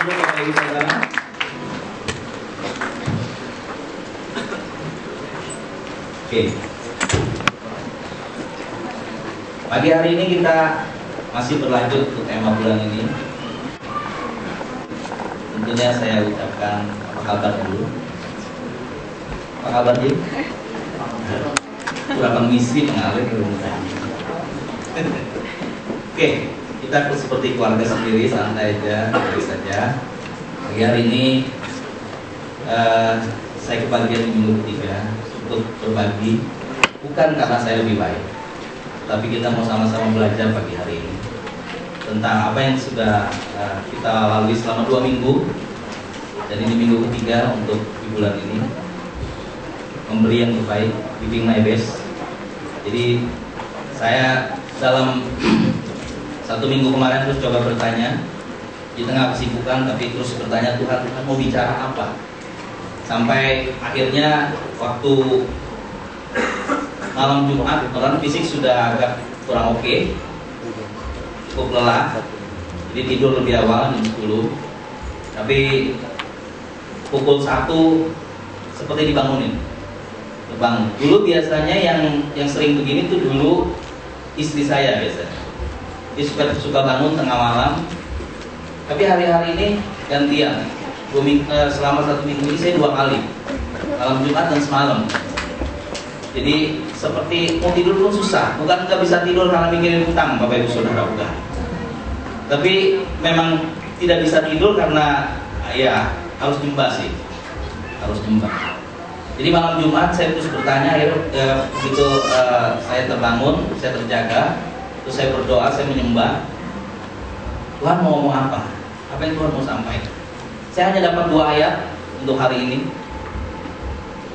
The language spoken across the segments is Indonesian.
dulu Bapak Ibu Saudara. Oke. Pagi hari ini kita masih berlanjut untuk tema bulan ini. Tentunya saya ucapkan apa kabar dulu. Apa kabar Jim? Kurang misi mengalir ke rumah. Oke, kita seperti keluarga sendiri, santai aja, baik saja. Pagi hari ini saya kebagian di minggu ketiga untuk berbagi, bukan karena saya lebih baik, tapi kita mau sama-sama belajar pagi hari ini tentang apa yang sudah kita lalui selama 2 minggu, dan ini minggu ketiga untuk di bulan ini. Memberi yang terbaik, giving my best. Jadi saya dalam 1 minggu kemarin terus coba bertanya di tengah kesibukan, tapi terus bertanya Tuhan mau bicara apa, sampai akhirnya waktu malam Jumat orang fisik sudah agak kurang oke, cukup lelah, jadi tidur lebih awal jam 10, tapi pukul 1 seperti dibangunin. Bangun. Dulu biasanya yang sering begini tuh dulu istri saya biasanya. Dia suka bangun tengah malam. Tapi hari-hari ini gantian. Selama 1 minggu ini saya 2 kali, malam Jumat dan semalam. Jadi seperti mau tidur pun susah. Bukan nggak bisa tidur karena mikirin utang, Bapak Ibu Saudara, bukan. Tapi memang tidak bisa tidur karena ya harus nyembah sih, harus nyembah. Jadi malam Jumat saya terus bertanya, begitu saya terbangun, saya terjaga, terus saya berdoa, saya menyembah. Tuhan mau ngomong apa? Apa yang Tuhan mau sampaikan? Saya hanya dapat 2 ayat untuk hari ini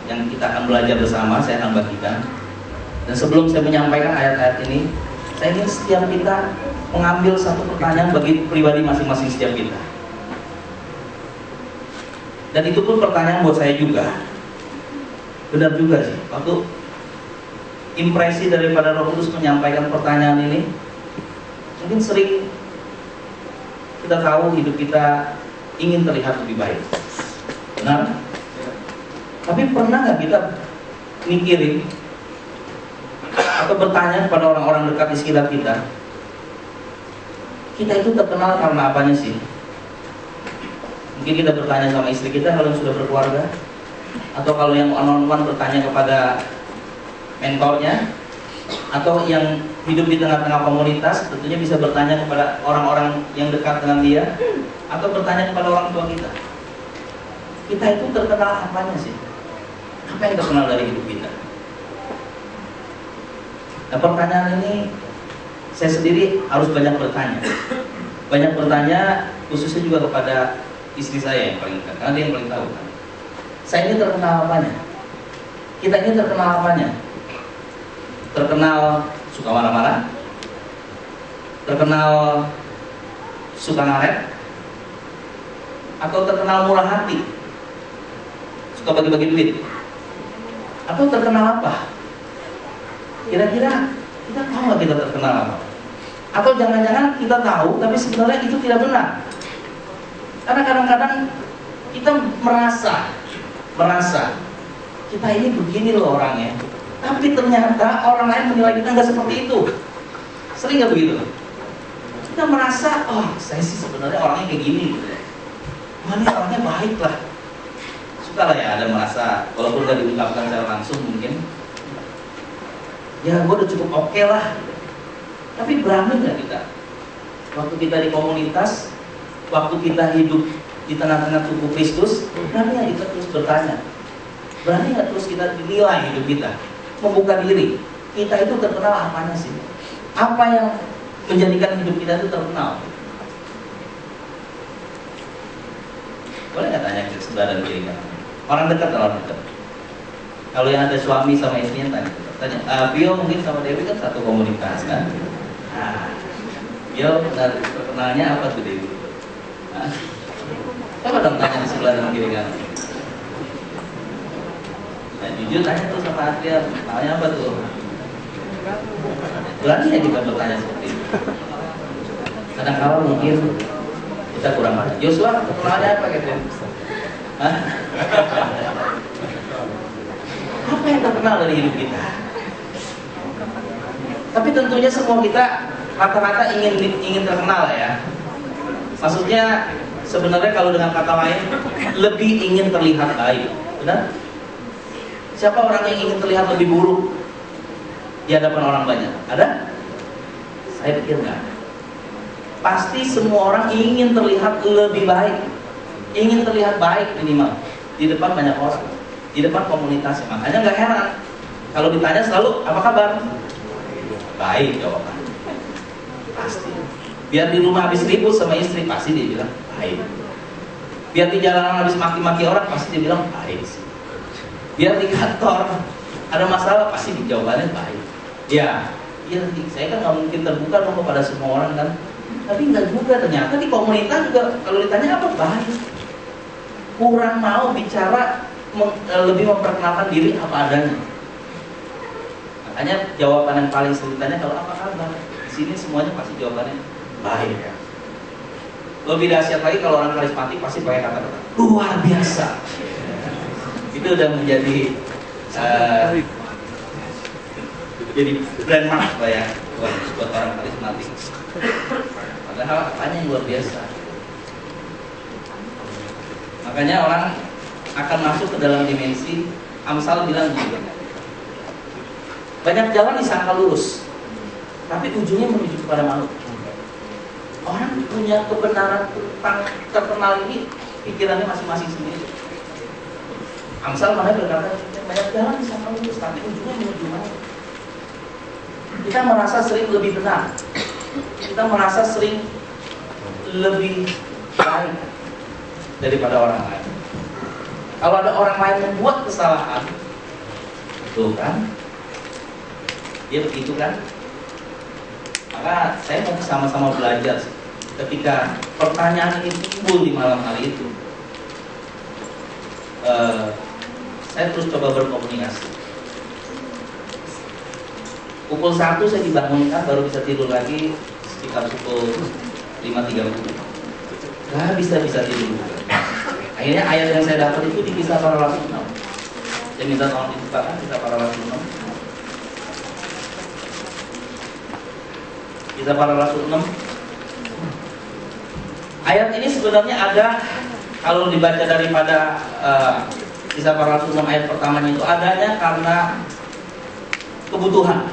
yang kita akan belajar bersama, saya akan bagikan. Dan sebelum saya menyampaikan ayat-ayat ini, saya ingin setiap kita mengambil satu pertanyaan bagi pribadi masing-masing setiap kita. Dan itu pun pertanyaan buat saya juga. Benar juga sih, waktu impresi daripada Roh Kudus menyampaikan pertanyaan ini, mungkin sering kita tahu hidup kita ingin terlihat lebih baik, benar? Tapi pernah nggak kita mikirin atau bertanya kepada orang-orang dekat di sekitar kita, kita itu terkenal karena apanya sih? Mungkin kita bertanya sama istri kita kalau sudah berkeluarga, atau kalau yang one-on-one bertanya kepada mentornya, atau yang hidup di tengah-tengah komunitas tentunya bisa bertanya kepada orang-orang yang dekat dengan dia, atau bertanya kepada orang tua kita. Kita itu terkenal apanya sih? Apa yang terkenal dari hidup kita? Nah, pertanyaan ini saya sendiri harus banyak bertanya. Banyak bertanya khususnya juga kepada istri saya yang paling dekat, karena dia yang paling tahu kan. Saya ini terkenal apanya? Kita ini terkenal apanya? Terkenal suka marah-marah? Terkenal suka ngaret? Atau terkenal murah hati? Suka bagi-bagi duit? Atau terkenal apa? Kira-kira kita tahu nggak kita terkenal apa? Atau jangan-jangan kita tahu tapi sebenarnya itu tidak benar. Karena kadang-kadang kita merasa kita ini begini loh orangnya, tapi ternyata orang lain menilai kita nggak seperti itu. Sering nggak begitu? Kita merasa, oh saya sih sebenarnya orangnya kayak gini, mana orangnya baik lah. Suka lah ya ada merasa, walaupun nggak diungkapkan secara langsung mungkin, ya gue udah cukup oke lah. Tapi berani nggak kita? Waktu kita di komunitas, waktu kita hidup di tengah-tengah tubuh Kristus, berani nggak kita terus bertanya? Berani nggak terus kita dinilai hidup kita? Membuka diri, kita itu terkenal apanya sih? Apa yang menjadikan hidup kita itu terkenal? Boleh nggak tanya ke sebelah dan kiri kanan? Orang dekat atau orang dekat? Kalau yang ada suami sama istrinya tanya. Bio mungkin sama Dewi kan satu komunitas kan? Nah, Bio terkenalnya apa tuh Dewi? Nah, coba dong tanya di sebelah dan kiri kanan. Nah, jujur tanya tuh sama Adrian, namanya apa tuh? Berani ya kita bertanya seperti itu. Kadang-kadang mungkin Kita kurang banyak. Yosua terkenalnya apa gitu? Hah? Apa yang terkenal dari hidup kita? Tapi tentunya semua kita rata-rata ingin terkenal ya. Maksudnya sebenarnya kalau dengan kata lain lebih ingin terlihat baik, benar? Siapa orang yang ingin terlihat lebih buruk di hadapan orang banyak? Ada? Saya pikir nggak. Pasti semua orang ingin terlihat lebih baik, ingin terlihat baik minimal di depan banyak orang, di depan komunitas. Makanya nggak heran kalau ditanya selalu apa kabar? Baik jawaban. Pasti. Biar di rumah habis ribut sama istri pasti dia bilang baik. Biar di jalanan habis maki-maki orang pasti dia bilang baik sih. Biar di kantor ada masalah pasti jawabannya baik. Ya, iya nanti saya kan nggak mungkin terbuka dong kepada semua orang kan. Tapi nggak juga ternyata di komunitas juga kalau ditanya apa baik. Kurang mau bicara lebih memperkenalkan diri apa adanya. Makanya jawaban yang paling sering ditanya kalau apa kabar? Di sini semuanya pasti jawabannya baik ya. Lebih dahsyat lagi kalau orang karismatik pasti pakai kata-kata luar biasa. Itu udah menjadi jadi brand lah ya buat orang karismatik. Padahal apanya yang luar biasa. Makanya orang akan masuk ke dalam dimensi Amsal bilang gitu. Banyak jalan disangka lurus, tapi ujungnya menuju kepada maut. Orang punya kebenaran tentang terkenal ini pikirannya masing-masing sendiri. Amsal mana berkata banyak jalan disangka lurus, tapi ujungnya menuju maut. Kita merasa sering lebih benar, kita merasa sering lebih baik daripada orang lain. Kalau ada orang lain membuat kesalahan, tuh kan, dia begitu kan. Maka saya mau sama-sama belajar ketika pertanyaan ini timbul di malam hari itu. Saya terus coba berkomunikasi. Pukul 1 saya dibangunkan, baru bisa tidur lagi sekitar pukul 5.30. Gak bisa tidur. Akhirnya ayat yang saya dapat itu di Kisah Para Rasul 6. Saya minta tolong dibukakan Kisah Para Rasul 6. Kisah Para Rasul 6. Ayat ini sebenarnya ada, kalau dibaca daripada Kisah Para Rasul 6 ayat pertamanya itu adanya karena kebutuhan.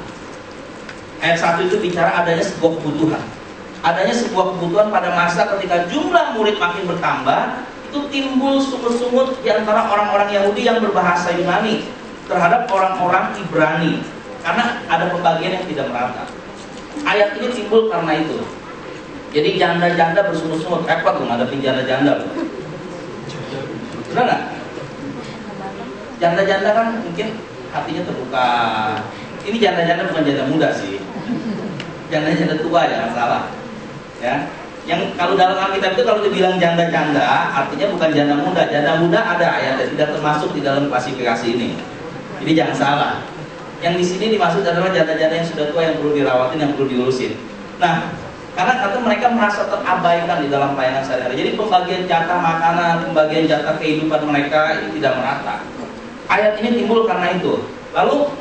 Ayat 1 itu bicara adanya sebuah kebutuhan. Adanya sebuah kebutuhan pada masa ketika jumlah murid makin bertambah, itu timbul sungut-sungut di antara orang-orang Yahudi yang berbahasa Yunani terhadap orang-orang Ibrani, karena ada pembagian yang tidak merata. Ayat ini timbul karena itu. Jadi janda-janda bersungut-sungut, repot tuh ngadepin janda-janda loh. Benar nggak? Janda-janda kan mungkin hatinya terbuka. Ini janda-janda bukan janda muda sih. Janda-janda tua, jangan salah. Ya. Yang kalau dalam Alkitab itu kalau dibilang janda-janda, artinya bukan janda muda. Janda muda ada ayat yang tidak termasuk di dalam klasifikasi ini. Jadi jangan salah. Yang di sini dimaksud adalah janda-janda yang sudah tua, yang perlu dirawatin, yang perlu diurusin. Nah, karena kata mereka merasa terabaikan di dalam pelayanan sehari-hari. Jadi pembagian jatah makanan, pembagian jatah kehidupan mereka ini tidak merata. Ayat ini timbul karena itu. Lalu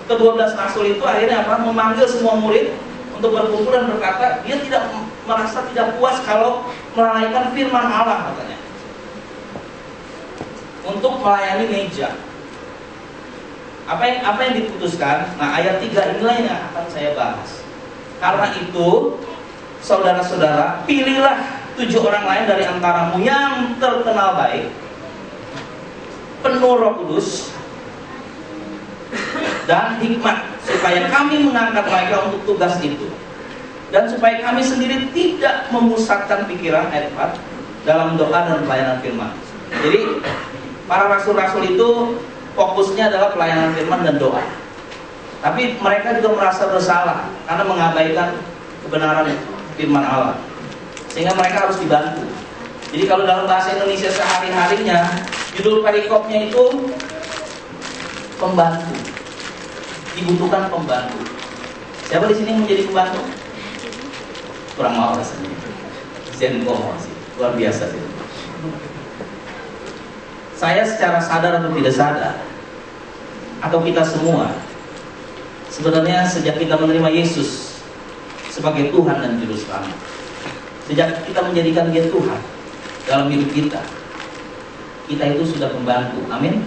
ke-12 rasul itu akhirnya apa? Memanggil semua murid untuk berkumpul dan berkata, dia tidak merasa tidak puas kalau melalaikan firman Allah katanya untuk melayani meja. Apa yang diputuskan? Nah, ayat 3 inilah yang akan saya bahas. Karena itu, saudara-saudara, pilihlah 7 orang lain dari antaramu yang terkenal baik, penuh Roh Kudus dan hikmat, supaya kami mengangkat mereka untuk tugas itu, dan supaya kami sendiri tidak memusatkan pikiran, ayat 4, dalam doa dan pelayanan firman. Jadi para rasul-rasul itu fokusnya adalah pelayanan firman dan doa. Tapi mereka juga merasa bersalah karena mengabaikan kebenaran firman Allah, sehingga mereka harus dibantu. Jadi kalau dalam bahasa Indonesia sehari-harinya, judul perikopnya itu pembantu. Dibutuhkan pembantu. Siapa di sini yang menjadi pembantu? Kurang mau rasanya. Zenko sih. Luar biasa sih. Saya secara sadar atau tidak sadar, atau kita semua, sebenarnya sejak kita menerima Yesus sebagai Tuhan dan Juru Selamat, sejak kita menjadikan Dia Tuhan dalam hidup kita, kita itu sudah pembantu. Amin.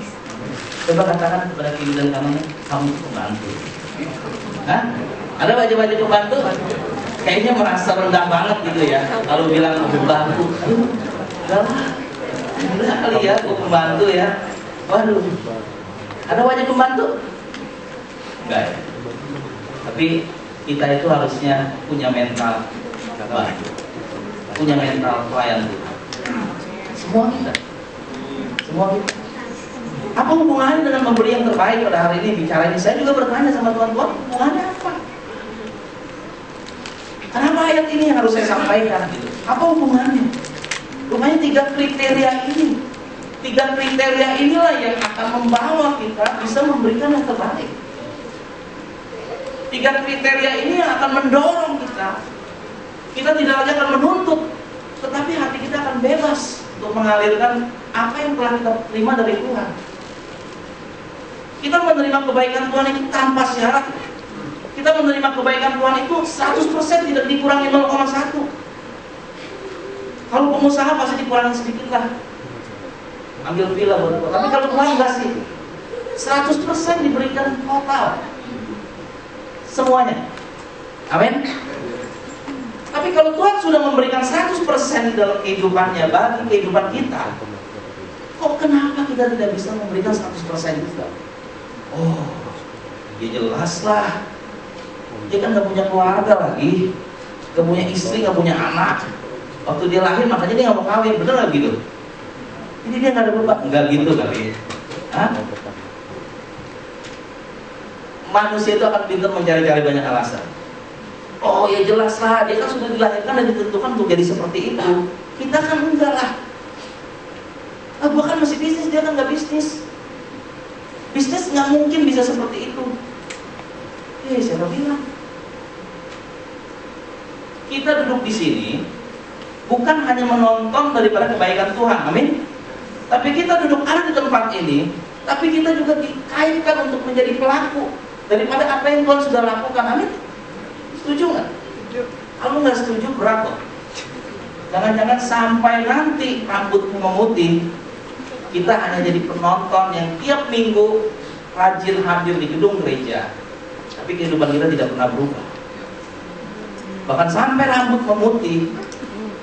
Coba katakan kepada kiri dan kanannya, kamu itu pembantu. Hah? Ada wajah-wajah pembantu? Kayaknya merasa rendah banget gitu ya. Kalau bilang pembantu, enggak lah, gila kali ya, aku pembantu ya. Waduh, ada wajah pembantu? Enggak ya. Tapi kita itu harusnya punya mental bantu, punya mental pelayan Tuhan. Semua kita. Apa hubungannya dengan memberi yang terbaik pada hari ini? Bicara ini, saya juga bertanya sama Tuhan, hubungannya apa? Kenapa ayat ini yang harus saya sampaikan? Apa hubungannya? Rupanya 3 kriteria ini, 3 kriteria inilah yang akan membawa kita bisa memberikan yang terbaik. 3 kriteria ini yang akan mendorong kita. Kita tidak lagi akan menuntut, tetapi hati kita akan bebas untuk mengalirkan apa yang telah kita terima dari Tuhan. Kita menerima kebaikan Tuhan itu tanpa syarat. Kita menerima kebaikan Tuhan itu 100% tidak dikurangi 0,1. Kalau pengusaha pasti dikurangi sedikit lah, ambil villa buat Tuhan. Tapi kalau Tuhan enggak sih, 100% diberikan total, semuanya. Amin. Tapi kalau Tuhan sudah memberikan 100% dalam kehidupannya, bagi kehidupan kita, kok kenapa kita tidak bisa memberikan 100% juga? Oh, ya jelas lah. Dia kan gak punya keluarga lagi, gak punya istri, gak punya anak. Waktu dia lahir makanya dia gak mau kawin, bener gak gitu? Jadi dia gak ada beban, enggak gitu kali. Hah? Manusia itu akan pintar mencari-cari banyak alasan. Oh ya jelas lah, dia kan sudah dilahirkan dan ditentukan untuk jadi seperti itu. Kita kan enggak lah. Gua kan masih bisnis, dia kan gak bisnis. Bisnis gak mungkin bisa seperti itu. Siapa bilang? Kita duduk di sini bukan hanya menonton daripada kebaikan Tuhan, amin. Tapi kita duduk ada di tempat ini, tapi kita juga dikaitkan untuk menjadi pelaku daripada apa yang Tuhan sudah lakukan, amin. Setuju nggak? Kalau nggak setuju berat kok. Jangan-jangan sampai nanti rambutmu memutih, kita hanya jadi penonton yang tiap minggu rajin hadir di gedung gereja, tapi kehidupan kita tidak pernah berubah. Bahkan sampai rambut memutih,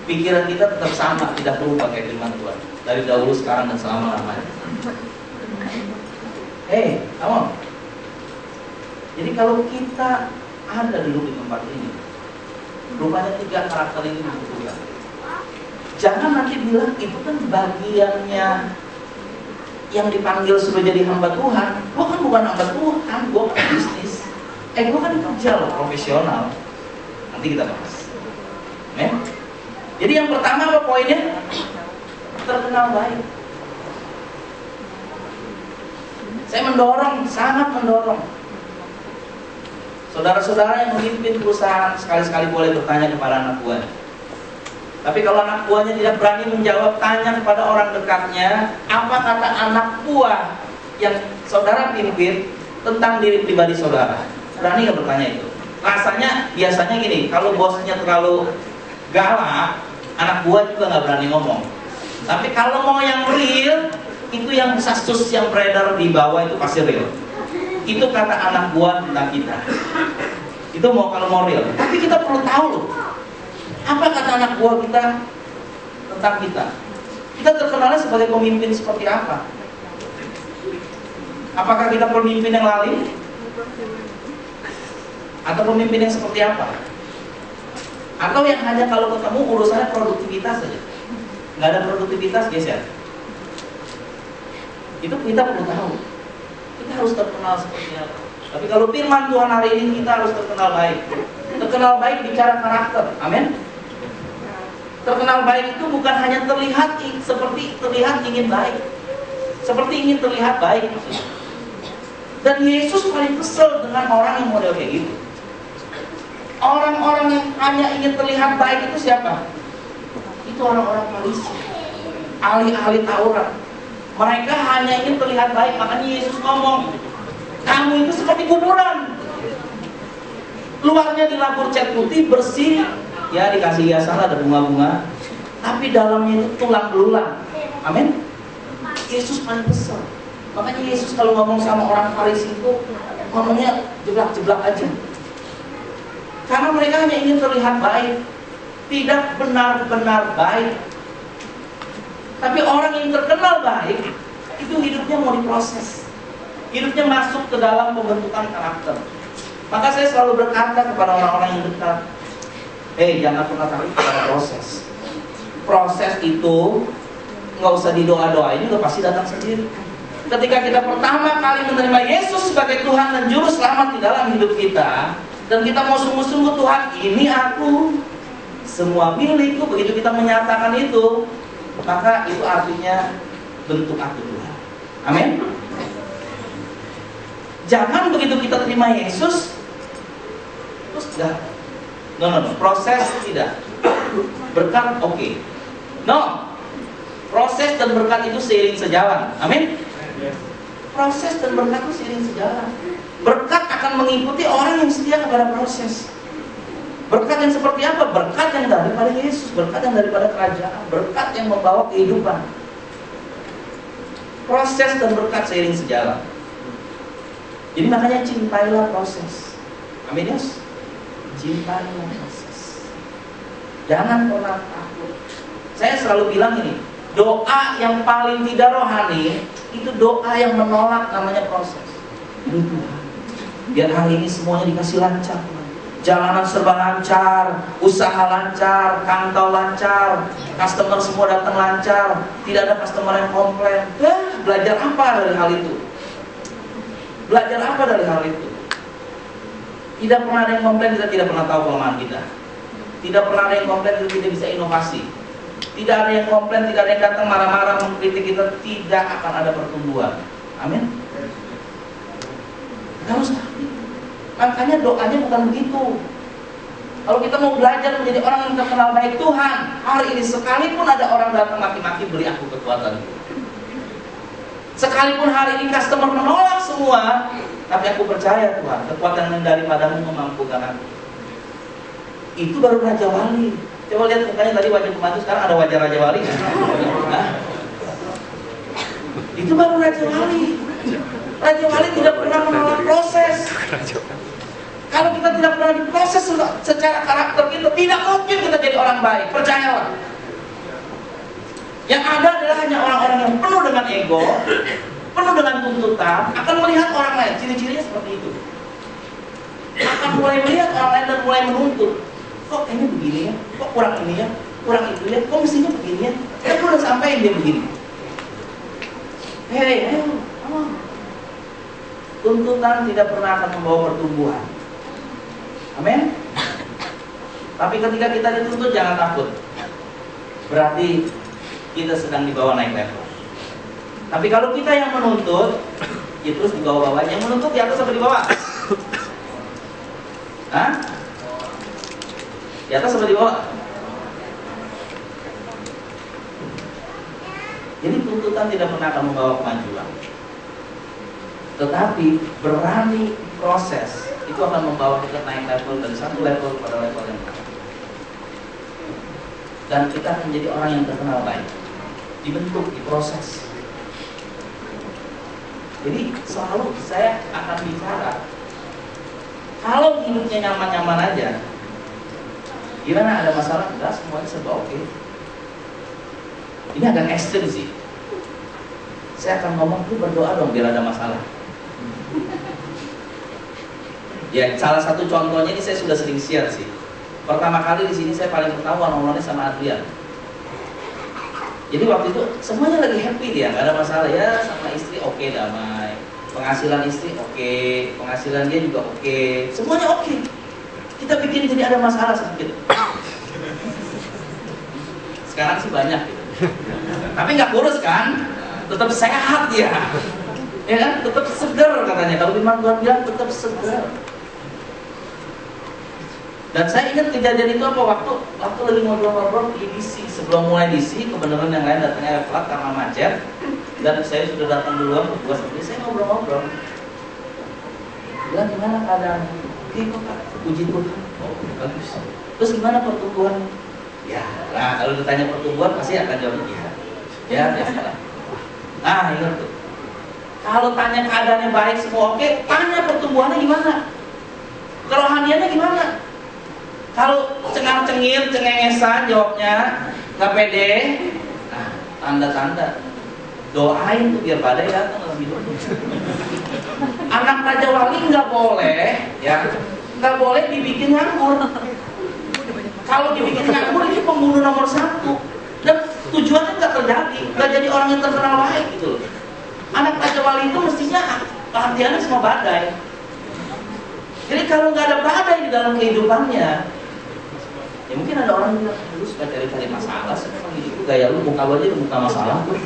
pikiran kita tetap sama, tidak berubah kayak firman Tuhan dari dahulu, sekarang, dan selama-lamanya. Come on. Jadi kalau kita ada dulu di tempat ini, rupanya 3 karakter ini dibutuhkan. Jangan nanti bilang itu kan bagiannya yang dipanggil suruh jadi hamba Tuhan. Gua kan bukan hamba Tuhan, gua kan bisnis. Gua kan kerja loh, profesional. Nanti kita bahas. Jadi yang pertama apa poinnya? Terkenal baik. Saya mendorong, sangat mendorong saudara-saudara yang memimpin perusahaan, sekali-sekali boleh bertanya kepada anak buah. Tapi kalau anak buahnya tidak berani menjawab, tanya kepada orang dekatnya, apa kata anak buah yang saudara pimpin tentang diri pribadi saudara. Berani nggak bertanya itu? Rasanya biasanya gini, kalau bosnya terlalu galak, anak buah juga nggak berani ngomong. Tapi kalau mau yang real, itu yang kasus yang beredar di bawah itu pasti real. Itu kata anak buah tentang kita. Itu kalau mau real. Tapi kita perlu tahu loh, apa kata anak buah kita tentang kita. Kita terkenalnya sebagai pemimpin seperti apa? Apakah kita pemimpin yang lalim? Atau pemimpin yang seperti apa? Atau yang hanya kalau ketemu urusannya produktivitas saja, nggak ada produktivitas, geser. Itu kita perlu tahu. Kita harus terkenal seperti apa. Tapi kalau firman Tuhan hari ini, kita harus terkenal baik. Terkenal baik bicara karakter, amin. Terkenal baik itu bukan hanya terlihat seperti terlihat ingin baik, seperti ingin terlihat baik. Dan Yesus paling kesel dengan orang yang model kayak gitu. Orang-orang yang hanya ingin terlihat baik itu siapa? Itu Itu orang-orang Farisi, ahli-ahli Taurat. Mereka hanya ingin terlihat baik. Makanya Yesus ngomong, kamu itu seperti kuburan. Luarnya dilabur cat putih, bersih, ya dikasih hiasan, ada bunga-bunga, tapi dalamnya itu tulang belulang. Amin. Yesus paling besar. Makanya Yesus kalau ngomong sama orang Farisi itu ngomongnya jeblak-jeblak aja. Karena mereka hanya ingin terlihat baik, tidak benar-benar baik. Tapi orang yang terkenal baik, itu hidupnya mau diproses. Hidupnya masuk ke dalam pembentukan karakter. Maka saya selalu berkata kepada orang-orang yang dekat, jangan pernah takut pada proses. Proses itu nggak usah didoa-doain, udah pasti datang sendiri. Ketika kita pertama kali menerima Yesus sebagai Tuhan dan Juru Selamat di dalam hidup kita, dan kita mau sungguh-sungguh, Tuhan, ini aku, semua milikku, begitu kita menyatakan itu, maka itu artinya bentuk aku Tuhan. Amin. Jangan begitu kita terima Yesus terus enggak. No. Proses tidak. Berkat oke. No. Proses dan berkat itu seiring sejalan. Amin. Proses dan berkat itu seiring sejalan. Berkat akan mengikuti orang yang setia kepada proses. Berkat yang seperti apa? Berkat yang daripada Yesus, berkat yang daripada kerajaan, berkat yang membawa kehidupan. Proses dan berkat seiring sejalan. Jadi makanya cintailah proses. Amin, yes? Cintailah proses. Jangan pernah takut. Saya selalu bilang ini, doa yang paling tidak rohani itu doa yang menolak namanya proses. Tuhan, biar hari ini semuanya dikasih lancar. Jalanan serba lancar, usaha lancar, kantor lancar, customer semua datang lancar, tidak ada customer yang komplain. Belajar apa dari hal itu? Belajar apa dari hal itu? Tidak pernah ada yang komplain, kita tidak pernah tahu kelemahan kita. Tidak pernah ada yang komplain, kita tidak bisa inovasi. Tidak ada yang komplain, tidak ada yang datang marah-marah mengkritik kita, tidak akan ada pertumbuhan. Amin. Harus tahu. Makanya doanya bukan begitu. Kalau kita mau belajar menjadi orang yang terkenal baik Tuhan, hari ini sekalipun ada orang datang maki-maki, beri aku kekuatan. Sekalipun hari ini customer menolak semua, tapi aku percaya Tuhan, kekuatan yang daripadamu memampukan aku. Itu baru Raja Wali. Coba lihat mukanya tadi wajah pembantu, sekarang ada wajah Raja Wali kan? Itu baru Raja Wali. Raja Wali tidak pernah menolak proses. Kalau kita tidak pernah diproses secara karakter kita, tidak mungkin kita jadi orang baik. Percayalah. Yang ada adalah hanya orang-orang yang penuh dengan ego, penuh dengan tuntutan, akan melihat orang lain. Ciri-cirinya seperti itu. Akan mulai melihat orang lain dan mulai menuntut. Kok ini begini ya? Kok kurang ini ya? Kurang itu ya? Kok mestinya begini ya? Aku udah sampai dia begini. Ayo, tuntutan tidak pernah akan membawa pertumbuhan. Amin. Tapi ketika kita dituntut, jangan takut. Berarti kita sedang dibawa naik level. Tapi kalau kita yang menuntut, ya terus di bawah-bawah. Yang menuntut di atas atau di bawah? Hah? Di atas atau di bawah? Jadi tuntutan tidak pernah akan membawa kemajuan. Tetapi berani proses itu akan membawa kita naik level dari satu level pada level yang lain. Dan kita akan menjadi orang yang terkenal baik. Dibentuk, diproses. Jadi selalu saya akan bicara, kalau hidupnya nyaman-nyaman aja, gimana, ada masalah? Enggak, semuanya serba oke. Ini agak ekstrim sih. Saya akan ngomong, lu berdoa dong biar ada masalah. Ya, salah satu contohnya ini saya sudah sering share sih. Pertama kali di sini saya paling ketahuan ngomongnya sama Adrian. Jadi waktu itu semuanya lagi happy dia, nggak ada masalah ya, sama istri oke, damai. Penghasilan istri oke, penghasilan dia juga oke, semuanya oke. Kita bikin jadi ada masalah sedikit. Sekarang sih banyak gitu. Tapi nggak kurus kan? Tetap sehat dia. Ya kan? Tetap segar katanya. Kalau firman Tuhan bilang tetap segar. Dan saya ingat kejadian itu apa, waktu lagi ngobrol-ngobrol di DC, sebelum mulai DC, kebenaran yang lain datangnya telat karena macet, dan saya sudah datang duluan berdua sendiri. Saya ngobrol-ngobrol, bilang gimana keadaan? Oke kok Pak, puji Tuhan. Oh bagus. Terus gimana pertumbuhan? Ya, nah kalau ditanya pertumbuhan pasti akan jawab iya. Ya biasalah. Nah ingat tuh, kalau tanya keadaannya baik semua oke, tanya pertumbuhannya gimana, kerohaniannya gimana. Kalau cengar-cengir, cengengesan jawabnya, nggak pede, nah tanda-tanda doain tuh biar badai datang dalam hidup. Anak Raja Wali nggak boleh, ya, nggak boleh dibikin nganggur. Kalau dibikin nganggur ini pembunuh nomor 1, dan tujuannya nggak terjadi, nggak jadi orang yang terkenal baik gitu loh. Anak Raja Wali itu mestinya perhatiannya sama badai. Jadi kalau nggak ada badai di dalam kehidupannya, ya mungkin ada orang yang bilang, lu suka cari-cari masalah, memang hidupku gaya lu, muka lu aja muka masalah tuh.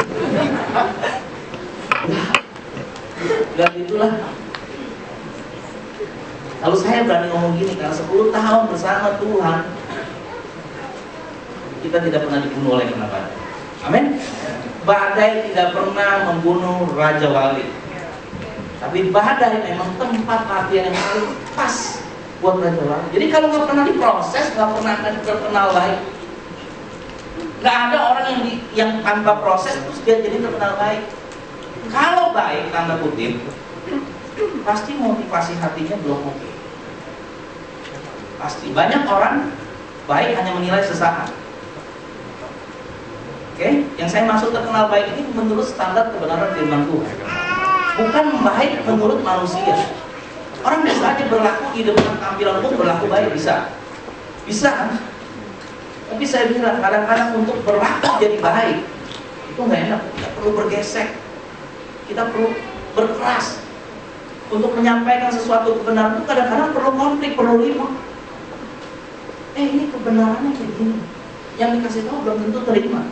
Ya itulah. Kalau saya berani ngomong gini, karena 10 tahun bersama Tuhan, kita tidak pernah dibunuh oleh kena badai. Amin. Badai tidak pernah membunuh Raja Wali, tapi badai memang tempat latihan yang paling pas buat Raja Wali. Jadi kalau nggak pernah diproses, nggak pernah akan terkenal baik. Nggak ada orang yang tanpa proses terus dia jadi terkenal baik. Kalau baik, tanda kutip, pasti motivasi hatinya belum oke. Pasti banyak orang baik hanya menilai sesaat. Oke, yang saya maksud terkenal baik ini menurut standar kebenaran firman Tuhan, bukan baik menurut manusia. Orang bisa aja berlaku di depan tampilan umum berlaku baik, bisa kan? Tapi saya bilang kadang-kadang untuk berlaku jadi baik itu nggak enak. Kita perlu bergesek, kita perlu berkeras untuk menyampaikan sesuatu kebenaran itu. Kadang-kadang perlu konflik, perlu ribut. Ini kebenarannya kayak gini, yang dikasih tahu belum tentu terima.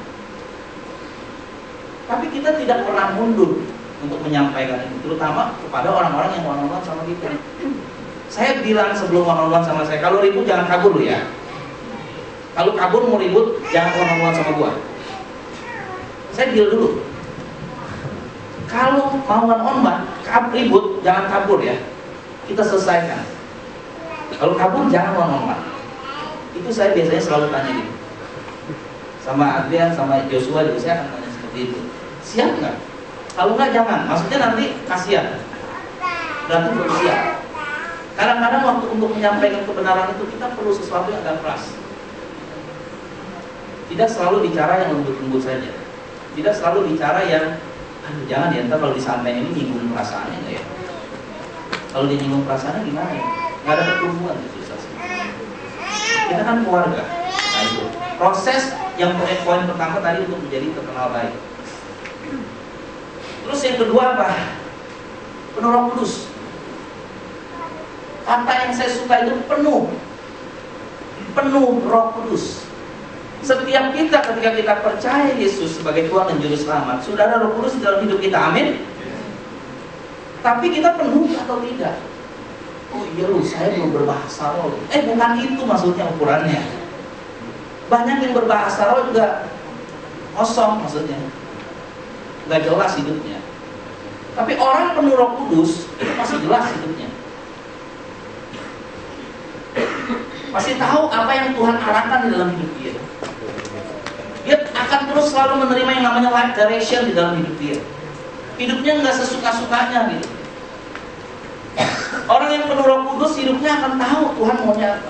Tapi kita tidak pernah mundur untuk menyampaikan itu, terutama kepada orang-orang yang one-on-one sama kita. Saya bilang sebelum one-on-one sama saya, kalau ribut jangan kabur lu ya. Kalau kabur mau ribut, jangan one-on-one sama gua. Saya deal dulu. Kalau mau one-on-one, ribut, jangan kabur ya. Kita selesaikan. Kalau kabur, jangan one-on-one. Itu saya biasanya selalu tanya gitu. Sama Adrian, sama Joshua juga saya akan tanya seperti itu. Siap nggak? Kalau nggak jangan. Maksudnya nanti kasihan. Berarti belum siap. Kadang-kadang waktu untuk menyampaikan kebenaran itu kita perlu sesuatu yang agak keras. Tidak selalu bicara yang lembut-lembut saja. Tidak selalu bicara yang, aduh jangan ya, ntar kalau disampaikan ini nyinggung perasaannya nggak ya? Kalau dia nyinggung perasaannya gimana ya? Nggak ada pertumbuhan itu. Kita kan keluarga. Nah itu proses yang poin pertama tadi untuk menjadi terkenal baik. Terus yang kedua apa? Penuh Roh Kudus. Kata yang saya suka itu penuh Roh Kudus. Setiap kita ketika kita percaya Yesus sebagai Tuhan dan Juru Selamat, sudah ada Roh Kudus di dalam hidup kita, amin. Tapi kita penuh atau tidak? Oh iya lu, saya belum berbahasa roh. Bukan itu maksudnya ukurannya. Banyak yang berbahasa roh juga kosong maksudnya, nggak jelas hidupnya. Tapi orang penuh Roh Kudus itu masih jelas hidupnya. Masih tahu apa yang Tuhan arahkan di dalam hidup dia. Dia akan terus selalu menerima yang namanya life direction di dalam hidup dia. Hidupnya nggak sesuka-sukanya gitu. Orang yang penuh Roh Kudus hidupnya akan tahu Tuhan maunya apa.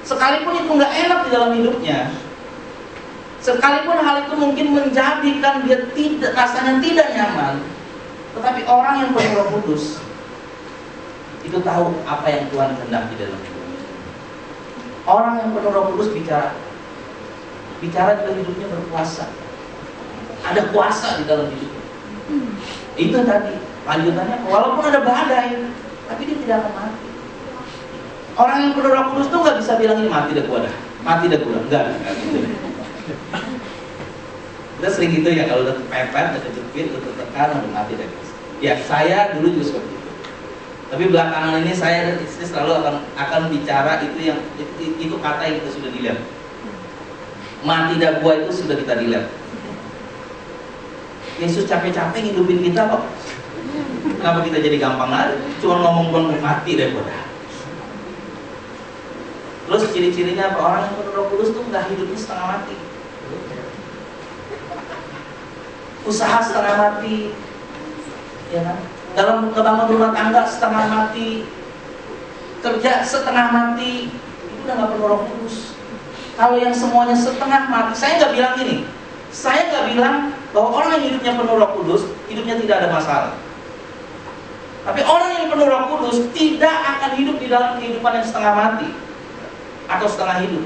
Sekalipun itu nggak enak di dalam hidupnya, sekalipun hal itu mungkin menjadikan dia rasanya tidak nyaman, tetapi orang yang penuh Roh Kudus itu tahu apa yang Tuhan kehendaki dalam hidupnya. Orang yang penuh Roh Kudus bicara juga hidupnya berkuasa. Ada kuasa di dalam hidupnya. Itu tadi lanjutannya, walaupun ada badai, tapi dia tidak akan mati. Orang yang penuh Roh Kudus tuh nggak bisa bilang ini mati dah gua dah, mati dah gua, enggak gitu. Kita sering gitu ya, kalau udah kepepet, udah kejepit, udah tertekan, udah mati dah guys. Ya saya dulu juga seperti itu. Tapi belakangan ini saya dan istri selalu akan bicara itu kata yang kita sudah dilihat. Mati dan gua itu sudah kita dilihat. Yesus capek-capek ngidupin kita kok. Kenapa kita jadi gampang lari? Cuma ngomong mati deh udah. Terus ciri-cirinya apa? Orang yang penuh Roh Kudus tuh nggak hidupnya setengah mati. Usaha setengah mati, ya kan? Dalam ngebangun rumah tangga setengah mati, kerja setengah mati, itu udah nggak penuh Roh Kudus. Kalau yang semuanya setengah mati, saya nggak bilang gini. Saya nggak bilang bahwa orang yang hidupnya penuh Roh Kudus, hidupnya tidak ada masalah. Tapi orang yang penuh Roh Kudus tidak akan hidup di dalam kehidupan yang setengah mati atau setengah hidup.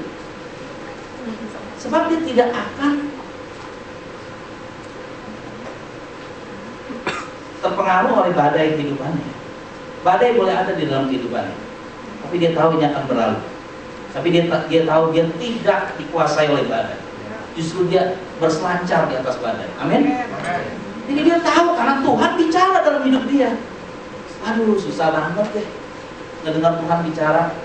Sebab dia tidak akan terpengaruh oleh badai kehidupannya. Badai boleh ada di dalam kehidupannya, tapi dia tahu ini akan berlalu. Tapi dia tahu dia tidak dikuasai oleh badai. Justru dia berselancar di atas badai. Amin. Jadi dia tahu karena Tuhan bicara dalam hidup dia. Aduh, susah banget deh ngedengar Tuhan bicara.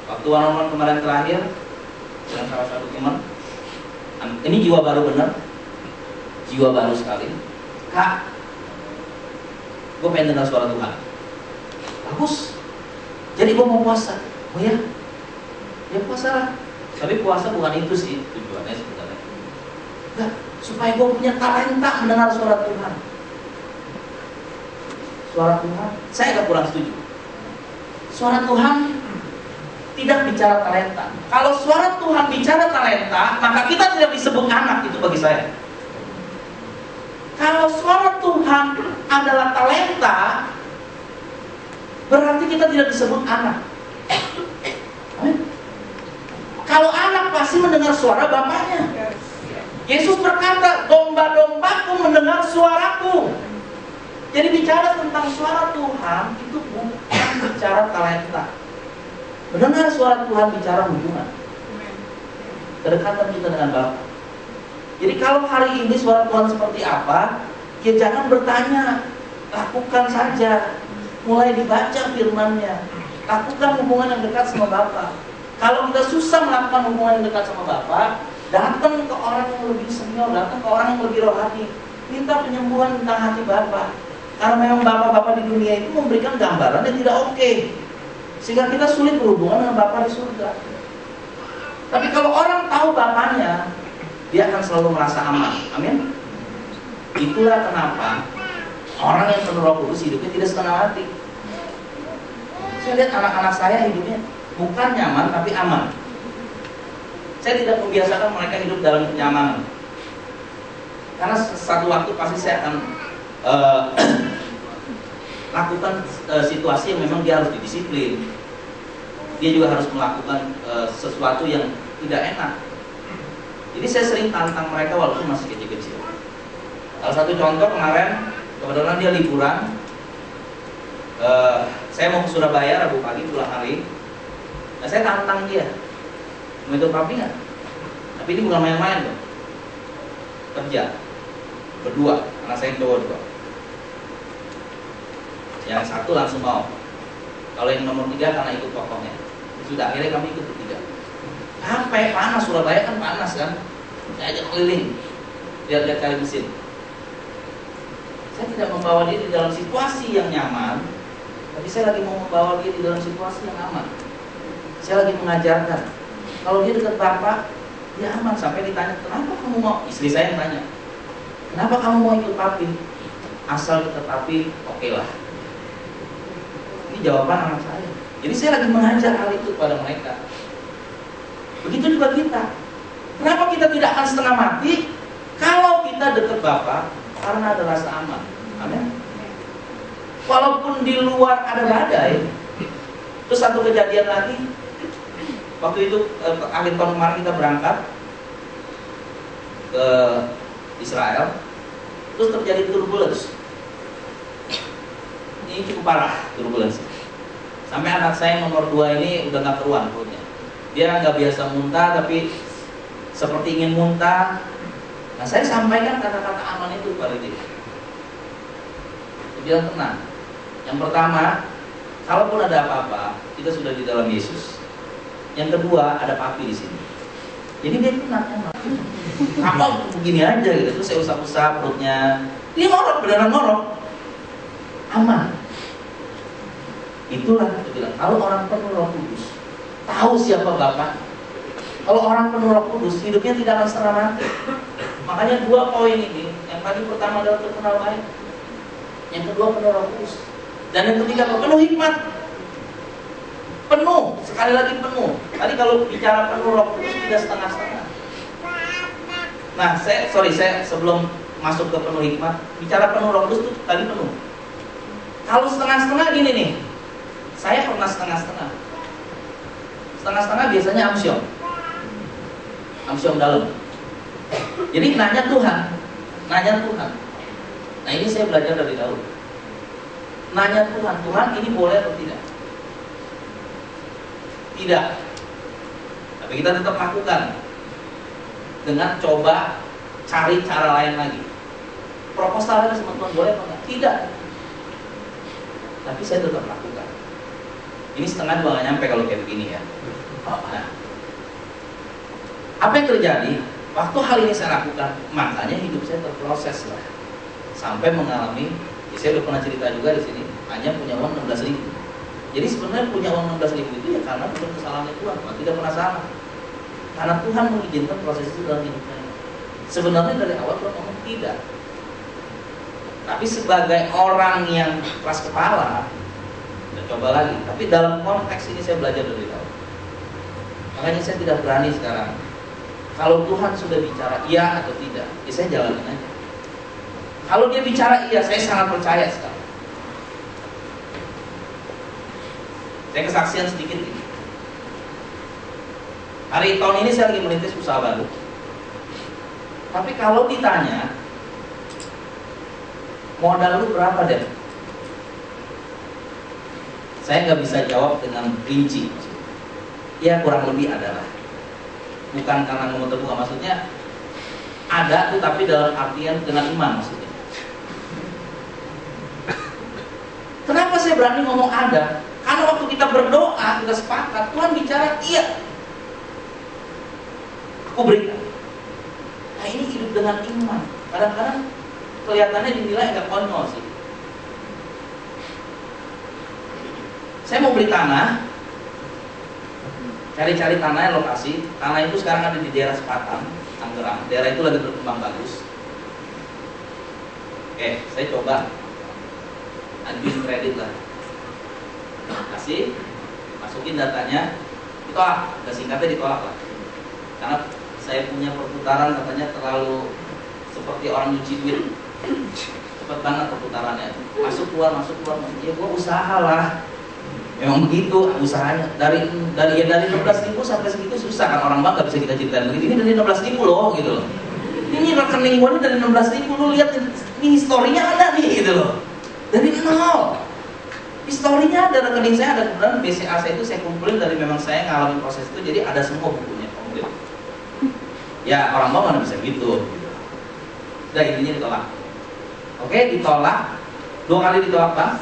Waktu one-on-one kemarin terakhir dengan salah satu teman, ini jiwa baru bener, jiwa baru sekali. Kak, gue pengen dengar suara Tuhan. Bagus. Jadi gue mau puasa. Oh ya? Ya puasa lah. Tapi puasa bukan itu sih tujuannya sebenarnya. Enggak, supaya gue punya talenta mendengar suara Tuhan. Suara Tuhan, saya agak kurang setuju. Suara Tuhan tidak bicara talenta. Kalau suara Tuhan bicara talenta, maka kita tidak disebut anak, itu bagi saya. Kalau suara Tuhan adalah talenta, berarti kita tidak disebut anak. Kalau anak pasti mendengar suara bapaknya. Yesus berkata, domba-dombaku mendengar suaraku. Jadi bicara tentang suara Tuhan itu bukan bicara talenta. Mendengar suara Tuhan bicara hubungan, kedekatan kita dengan Bapa. Jadi kalau hari ini suara Tuhan seperti apa, ya jangan bertanya, lakukan saja. Mulai dibaca firman-Nya, lakukan hubungan yang dekat sama Bapa. Kalau kita susah melakukan hubungan yang dekat sama Bapa, datang ke orang yang lebih senior, datang ke orang yang lebih rohani, minta penyembuhan tentang hati Bapa. Karena memang bapak-bapak di dunia itu memberikan gambaran yang tidak oke, sehingga kita sulit berhubungan dengan Bapa di surga. Tapi kalau orang tahu Bapaknya, dia akan selalu merasa aman. Amin. Itulah kenapa orang yang penuh Roh Kudus hidupnya tidak setengah mati. Saya lihat anak-anak saya hidupnya bukan nyaman tapi aman. Saya tidak membiasakan mereka hidup dalam kenyamanan, karena satu waktu pasti saya akan lakukan situasi yang memang dia harus didisiplin. Dia juga harus melakukan sesuatu yang tidak enak. Jadi saya sering tantang mereka walaupun masih kecil-kecil. Salah satu contoh kemarin, kebetulan dia liburan. Saya mau ke Surabaya Rabu pagi pulang hari. Nah saya tantang dia, mau ikut papi nggak? Tapi ini bukan main-main loh. Kerja berdua, anak saya cowok dua. Yang satu langsung mau. Kalau yang nomor 3 karena ikut pokoknya. Sudah akhirnya kami ikut bertiga. Sampai panas, Surabaya kan panas kan. Saya ajak keliling, lihat-lihat kali mesin. Saya tidak membawa dia di dalam situasi yang nyaman, tapi saya lagi mau membawa dia di dalam situasi yang aman. Saya lagi mengajarkan. Kalau dia dekat Bapak, dia aman. Sampai ditanya, kenapa kamu mau? Istri saya yang tanya, kenapa kamu mau ikut papi? Asal dekat papi, oke lah. Ini jawaban anak saya. Jadi saya lagi mengajar hal itu kepada mereka. Begitu juga kita. Kenapa kita tidak akan setengah mati? Kalau kita dekat Bapa, karena ada rasa aman. Amin. Walaupun di luar ada badai. Terus satu kejadian lagi. Waktu itu akhir tahun kemarin kita berangkat ke Israel. Terus terjadi turbulence. Ini cukup parah turbulence. Sampai anak saya yang nomor 2 ini udah gak keruan perutnya. Dia nggak biasa muntah tapi seperti ingin muntah. Nah saya sampaikan kata-kata aman itu kepada dia. bilang tenang. Yang pertama, kalaupun ada apa-apa, kita sudah di dalam Yesus. Yang kedua, ada Papi di sini. Jadi dia tenang, apa begini aja gitu. Terus saya usap-usap perutnya, dia ngorok, beneran ngorok, aman. Itulah kita bilang, kalau orang penuh Roh Kudus, tahu siapa Bapa. Kalau orang penuh Roh Kudus, hidupnya tidak akan setengah mati. Makanya 2 poin ini, yang tadi pertama adalah terkenal baik, yang kedua penuh Roh Kudus, dan yang ketiga penuh hikmat. Penuh, sekali lagi penuh. Tadi kalau bicara penuh Roh Kudus tidak setengah-setengah. Nah, saya sebelum masuk ke penuh hikmat, bicara penuh Roh Kudus itu tadi penuh. Kalau setengah-setengah gini nih, saya pernah setengah-setengah. Setengah-setengah biasanya amsyong dalam. Jadi nanya Tuhan. Nah ini saya belajar dari Daud. Nanya Tuhan, Tuhan ini boleh atau tidak? Tidak. Tapi kita tetap lakukan dengan coba cari cara lain lagi. Proposalnya sama Tuhan boleh atau enggak? Tidak. Tapi saya tetap lakukan. Ini setengah juga nggak nyampe kalau kayak begini ya. Nah, apa yang terjadi? Waktu hal ini saya lakukan, makanya hidup saya terproses lah. Sampai mengalami, ya saya udah pernah cerita juga di sini, hanya punya uang 16.000. Jadi sebenarnya punya uang 16.000 itu ya karena bukan kesalahan Tuhan, tidak pernah salah. Karena Tuhan mengizinkan proses itu dalam hidup saya. Sebenarnya dari awal Tuhan ngomong tidak. Tapi sebagai orang yang keras kepala, kita coba lagi. Tapi dalam konteks ini saya belajar dari Tuhan. Makanya saya tidak berani sekarang. Kalau Tuhan sudah bicara iya atau tidak, ya saya jalanin aja. Kalau dia bicara iya, saya sangat percaya sekarang. Saya kesaksian sedikit ini. Tahun ini saya lagi merintis usaha baru. Tapi kalau ditanya, modal lu berapa deh? Saya nggak bisa jawab dengan rinci. Ya kurang lebih adalah. Bukan karena ngomong terbuka, maksudnya ada tuh, tapi dalam artian dengan iman maksudnya. Kenapa saya berani ngomong ada? Karena waktu kita berdoa, kita sepakat, Tuhan bicara iya, aku berikan. Nah ini hidup dengan iman. Kadang-kadang kelihatannya dinilai agak konyol sih. Saya mau beli tanah, cari-cari tanah lokasi. Tanah itu sekarang ada di daerah Sepatan, Tangerang. Daerah itu lagi berkembang bagus. Oke, saya coba ajuin kredit lah. Kasih, masukin datanya, ditolak. Udah singkatnya ditolak lah. Karena saya punya perputaran katanya terlalu seperti orang nyuci duit. Cepat banget perputarannya. Masuk keluar. Ya gua usaha lah. Memang begitu usahanya. Dari 16.000 sampai segitu susah kan, orang bank gak bisa kita ceritain begitu. Ini dari 16.000 loh gitu loh. Ini rekening gue dari 16.000, lu lihat ini historinya ada nih gitu loh. Dari nol. Historinya ada, rekening saya ada, kemudian BCA saya itu saya kumpulin dari memang saya ngalamin proses itu, jadi ada semua bukunya komplit. Ya orang bank mana bisa gitu. Udah intinya ditolak. Oke, ditolak. 2 kali ditolak Bang.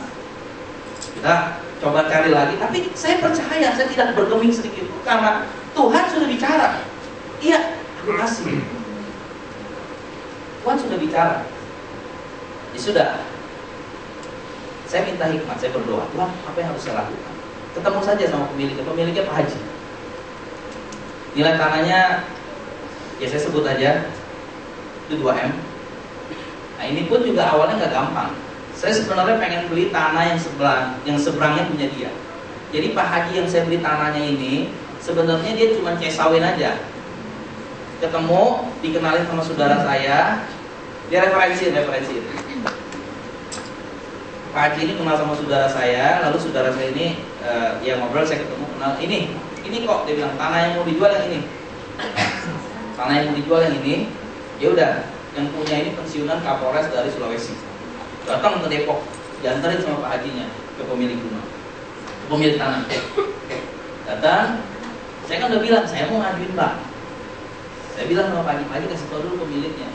Kita coba cari lagi, tapi saya percaya, saya tidak bergeming sedikit pun karena Tuhan sudah bicara. Iya, aku kasih. Tuhan sudah bicara. Ya sudah. Saya minta hikmat, saya berdoa, Tuhan apa yang harus saya lakukan? Ketemu saja sama pemiliknya Pak Haji. Nilai tanahnya, ya saya sebut aja, itu 2M. Nah ini pun juga awalnya nggak gampang. Saya sebenarnya pengen beli tanah yang seberangnya punya dia. Jadi Pak Haji yang saya beli tanahnya ini, sebenarnya dia cuma cesawin aja. Ketemu, dikenalin sama saudara saya, dia referensi. Pak Haji ini kenal sama saudara saya, lalu saudara saya ini ya ngobrol, saya ketemu, kenal, ini kok, dia bilang tanah yang mau dijual yang ini. Tanah yang mau dijual yang ini, ya udah, yang punya ini pensiunan Kapolres dari Sulawesi. Datang ke Depok, diantarin sama Pak Hajinya ke pemilik rumah, ke pemilik tanah. Datang, saya kan udah bilang saya mau ngajuin Pak. Saya bilang sama Pak Haji kasih tahu dulu pemiliknya.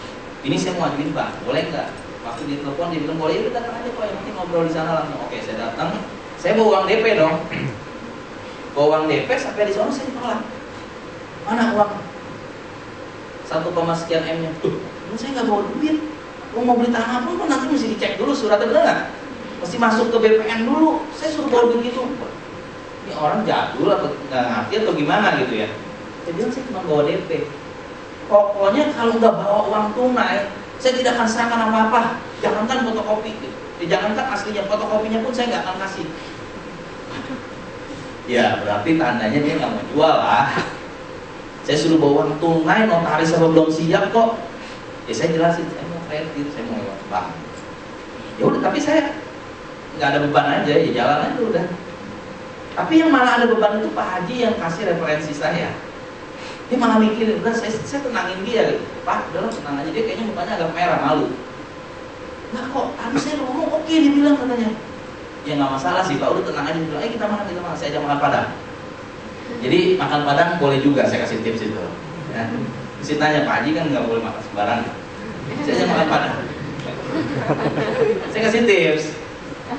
Ini saya mau ngajuin Pak, boleh nggak? Waktu ditelepon dia bilang boleh, ya datang aja kok, yang penting ngobrol di sana langsung. Oke, saya datang, saya bawa uang DP dong. Bawa uang DP sampai di sana saya ditolak. Mana uang 1, sekian M-nya? Saya nggak bawa duit. Mau beli tanah pun nanti mesti dicek dulu suratnya, benar nggak? Mesti masuk ke BPN dulu. Saya suruh bawa begitu. Ini orang jadul atau nggak ngerti atau gimana gitu ya? Saya bilang saya cuma bawa DP. Pokoknya kalau nggak bawa uang tunai, saya tidak akan serahkan apa-apa. Jangankan fotokopi, jangankan aslinya, fotokopinya pun saya nggak akan kasih. Ya berarti tandanya dia nggak mau jual lah. Saya suruh bawa uang tunai, notaris apa belum siap kok. Ya saya jelasin, saya mau kredit, saya mau lewat bank. Ya udah, tapi saya nggak ada beban aja, ya jalan aja udah. Tapi yang malah ada beban itu Pak Haji yang kasih referensi saya. Dia malah mikir, udah saya tenangin dia gitu. Pak, udah tenang aja, dia kayaknya mukanya agak merah, malu. Nah kok, habis saya ngomong oke, dia bilang katanya. Ya nggak masalah sih Pak, udah tenang aja. Dia bilang, kita makan, saya ajak makan Padang. Jadi makan Padang boleh juga, saya kasih tips itu. Ya. Mesti tanya, Pak Haji kan nggak boleh makan sembarangan. Saya ajak makan Padang. Saya kasih tips.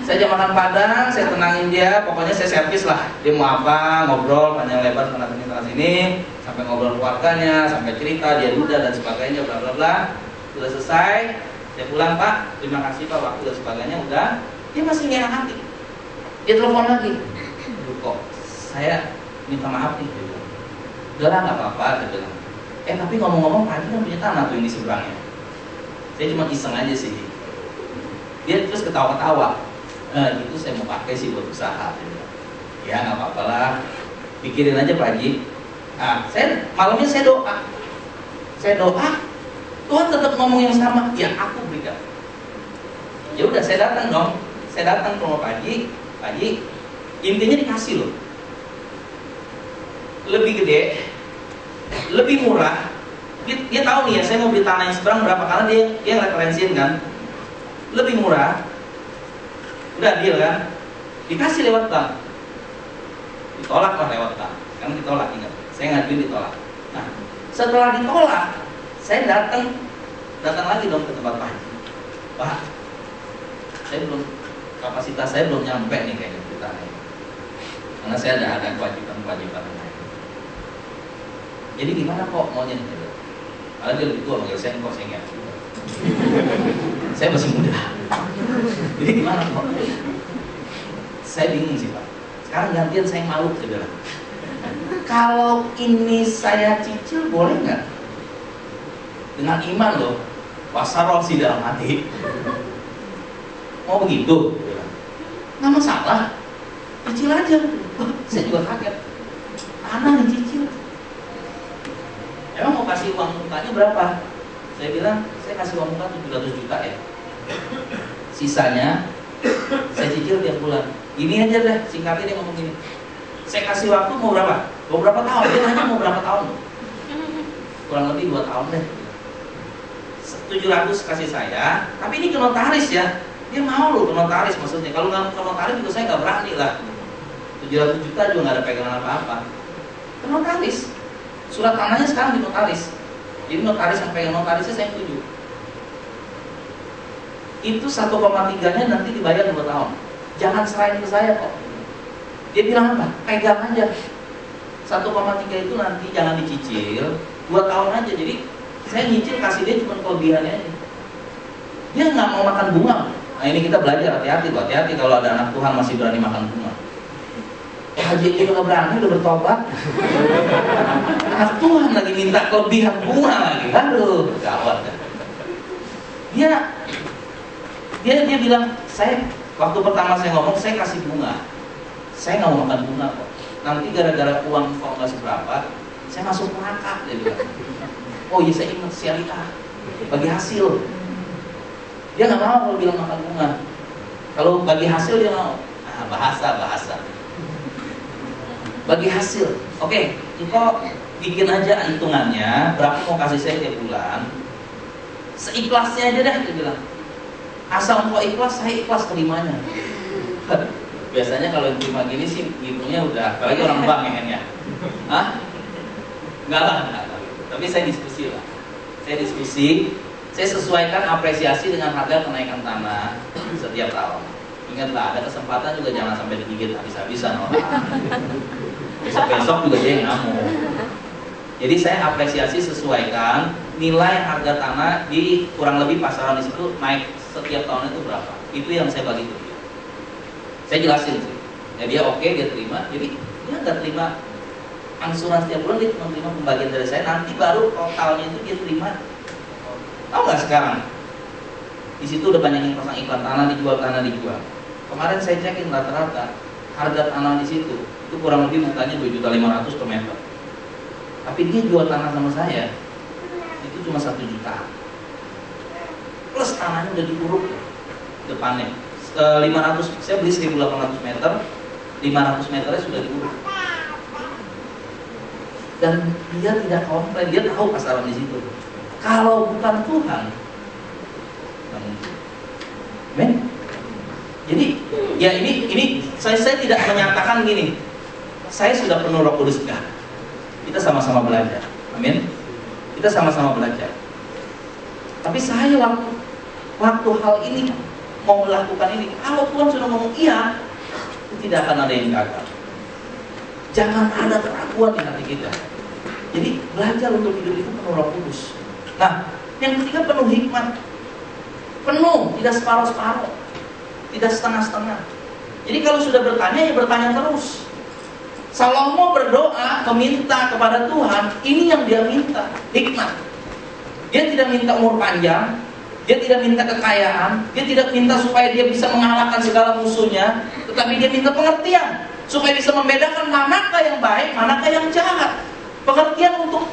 Saya ajak makan Padang, saya tenangin dia, pokoknya saya servis lah. Dia mau apa, ngobrol panjang lebar sana sini, sampai ngobrol keluarganya, sampai cerita dia duda dan sebagainya, bla bla bla. Sudah selesai, saya pulang Pak, terima kasih Pak waktu dan sebagainya, udah. Dia masih nggak enak hati. Dia telepon lagi. Kok saya minta maaf nih, dia bilang. Udah lah nggak apa-apa, dia bilang. Tapi ngomong-ngomong Pak Haji kan punya tanah tuh yang di seberangnya. Saya cuma iseng aja sih. Dia terus ketawa-ketawa. Itu saya mau pakai sih buat usaha. Ya nggak apa-apa lah, pikirin aja Pak Haji. Saya malamnya saya doa, Tuhan tetap ngomong yang sama, ya aku berikan. Ya udah saya datang dong, saya datang ke rumah Pak Haji, intinya dikasih loh, lebih gede, lebih murah. Dia tahu nih ya, saya mau beli tanah yang seberang berapa, karena dia referensiin kan, lebih murah. Udah deal kan, dikasih lewat bank, ditolak lah lewat bank, karena ditolak, ingat, saya ngajuin ditolak. Nah setelah ditolak, saya datang lagi dong ke tempat Pak Haji. Pak, saya belum, kapasitas saya belum nyampe nih kayaknya ceritanya, karena saya ada kewajiban lain. Jadi gimana kok maunya? Padahal dia lebih tua, manggil saya kok, saya nggak juga. Saya masih muda. Jadi gimana kok? Saya bingung sih Pak. Sekarang gantian saya malu, saya bilang. Kalau ini saya cicil boleh nggak? Dengan iman loh, wasaroh sih dalam hati. Mau begitu? Nggak masalah, cicil aja. Saya juga kaget. Tanah dicicil. Emang mau kasih uang mukanya berapa? Saya bilang, saya kasih uang muka 700 juta ya. Sisanya saya cicil tiap bulan. Ini aja deh, singkatnya dia ngomong gini. Saya kasih waktu mau berapa? Mau berapa tahun? Dia nanya mau berapa tahun? Kurang lebih 2 tahun deh. 700 kasih saya, tapi ini ke notaris ya. Dia mau loh ke notaris maksudnya. Kalau nggak ke notaris juga saya nggak berani lah. 700 juta juga nggak ada pegangan apa-apa. Ke notaris. Surat tanahnya sekarang di notaris. Jadi notaris yang pegang notarisnya saya setuju. Itu 1,3-nya nanti dibayar 2 tahun. Jangan serahin ke saya kok. Dia bilang apa? Pegang aja. 1,3 itu nanti jangan dicicil, 2 tahun aja. Jadi saya nyicil kasih dia cuma kelebihannya aja. Dia nggak mau makan bunga. Nah ini kita belajar, hati-hati kalau ada anak Tuhan masih berani makan bunga. Haji ini nggak berani, udah bertobat. Anak Tuhan lagi minta kelebihan bunga lagi. Aduh, gawat. Dia bilang, saya waktu pertama saya ngomong, saya kasih bunga. Saya nggak mau makan bunga kok. Nanti gara-gara uang kok nggak seberapa, saya masuk neraka. Dia bilang. Oh iya saya ingat syariah, bagi hasil. Dia nggak mau kalau bilang makan bunga. Kalau bagi hasil dia mau. Bahasa. Bagi hasil. Oke, engkau bikin aja hitungannya berapa mau kasih saya tiap bulan. Seikhlasnya aja deh, dia bilang. Asal engkau ikhlas, saya ikhlas terimanya. Biasanya kalau yang terima gini sih hitungnya udah, apalagi orang bank ya. Hah? Enggak lah. Tapi saya diskusi lah. Saya Saya sesuaikan apresiasi dengan harga kenaikan tanah setiap tahun. Ingatlah, ada kesempatan juga jangan sampai digigit habis-habisan orang. Besok-besok juga dia ngamuk. Jadi saya apresiasi sesuaikan nilai harga tanah di kurang lebih pasaran di situ naik setiap tahun itu berapa. Itu yang saya bagi ke dia. Saya jelasin sih. Ya dia oke, dia terima. Jadi dia nggak terima angsuran setiap bulan, dia cuma terima pembagian dari saya. Nanti baru totalnya itu dia terima. Tahu nggak sekarang? Di situ udah banyak yang pasang iklan tanah dijual. Kemarin saya cekin rata-rata harga tanah di situ itu kurang lebih bukanya 2.500.000 per meter. Tapi dia jual tanah sama saya itu cuma 1 juta. Plus tanahnya udah diuruk depannya. 500, saya beli 1.800 meter, 500 meternya sudah diuruk. Dan dia tidak komplain, dia tahu pasaran di situ. Kalau bukan Tuhan, nggak mungkin. Men? Jadi, ya ini saya tidak menyatakan gini. Saya sudah penuh Roh Kudus, enggak. Kita sama-sama belajar. Amin. Kita sama-sama belajar. Tapi saya waktu hal ini mau melakukan ini, kalau Tuhan sudah ngomong iya, tidak akan ada yang gagal. Jangan ada keraguan di hati kita. Jadi belajar untuk hidup itu penuh Roh Kudus. Nah, yang ketiga penuh hikmat. Penuh, tidak separuh-separuh, tidak setengah-setengah. Jadi kalau sudah bertanya, ya bertanya terus. Salomo berdoa, meminta kepada Tuhan, ini yang dia minta, hikmat. Dia tidak minta umur panjang, dia tidak minta kekayaan, dia tidak minta supaya dia bisa mengalahkan segala musuhnya, tetapi dia minta pengertian, supaya bisa membedakan manakah yang baik, manakah yang jahat. Pengertian untuk